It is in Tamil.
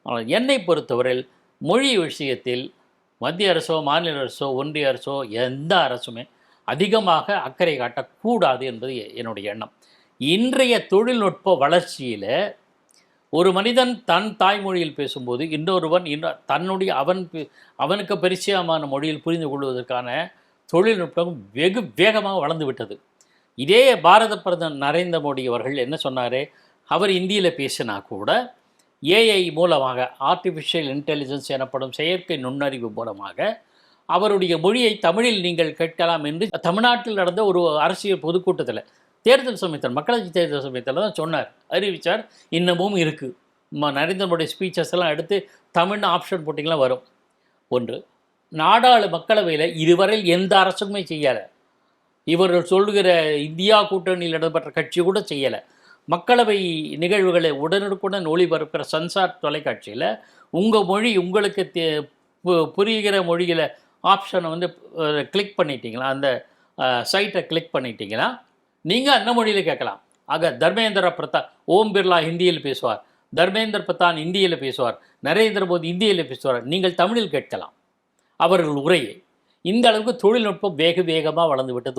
ஆனால் என்னை பொறுத்தவரையில் மொழி விஷயத்தில் மத்திய அரசோ மாநில அரசோ ஒன்றிய அரசோ எந்த அரசுமே அதிகமாக அக்கறை காட்டக்கூடாது என்பது என்னுடைய எண்ணம். இன்றைய தொழில்நுட்ப வளர்ச்சியில் ஒரு மனிதன் தன் தாய்மொழியில் பேசும்போது இன்னொருவன் தன்னுடைய அவனுக்கு பரிச்சயமான மொழியில் புரிந்து கொள்வதற்கான தொழில்நுட்பம் வெகு வேகமாக வளர்ந்து விட்டது. இதே பாரத பிரதமர் நரேந்திர மோடி அவர்கள் என்ன சொன்னார்? அவர் இந்தியில் பேசினா கூட ஏஐ மூலமாக, ஆர்டிஃபிஷியல் இன்டெலிஜென்ஸ் எனப்படும் செயற்கை நுண்ணறிவு மூலமாக அவருடைய மொழியை தமிழில் நீங்கள் கேட்கலாம் என்று தமிழ்நாட்டில் நடந்த ஒரு அரசியல் பொதுக்கூட்டத்தில் தேர்தல் சமயத்தில், மக்களவை தேர்தல் சமயத்தில் தான் சொன்னார், அறிவித்தார். இன்னமும் இருக்குது. நரேந்திர மோடி ஸ்பீச்சஸ் எல்லாம் எடுத்து தமிழ்னு ஆப்ஷன் போட்டிங்களாம் வரும். ஒன்று, நாடாளு மக்களவையில் இதுவரையில் எந்த அரசுமே செய்யலை. இவர்கள் சொல்லுகிற இந்தியா கூட்டணியில் இடம்பெற்ற கட்சி கூட செய்யலை. மக்களவை நிகழ்வுகளை உடனுக்குடன் ஒளிபரப்புகிற சன்சார் தொலைக்காட்சியில் உங்கள் மொழி உங்களுக்கு புரிகிற மொழியில் ஆப்ஷனை வந்து கிளிக் பண்ணிட்டீங்களா, அந்த சைட்டை கிளிக் பண்ணிட்டீங்கன்னா நீங்கள் அந்த மொழியில் கேட்கலாம். ஆக தர்மேந்திர பிரதான், ஓம் பிர்லா ஹிந்தியில் பேசுவார், தர்மேந்திர பிரதான் இந்தியில் பேசுவார், நரேந்திர மோடி இந்தியில் பேசுவார், நீங்கள் தமிழில் கேட்கலாம் அவர்கள் உரையை. இந்த அளவுக்கு தொழில்நுட்பம் வேகமாக வளர்ந்து விட்டது.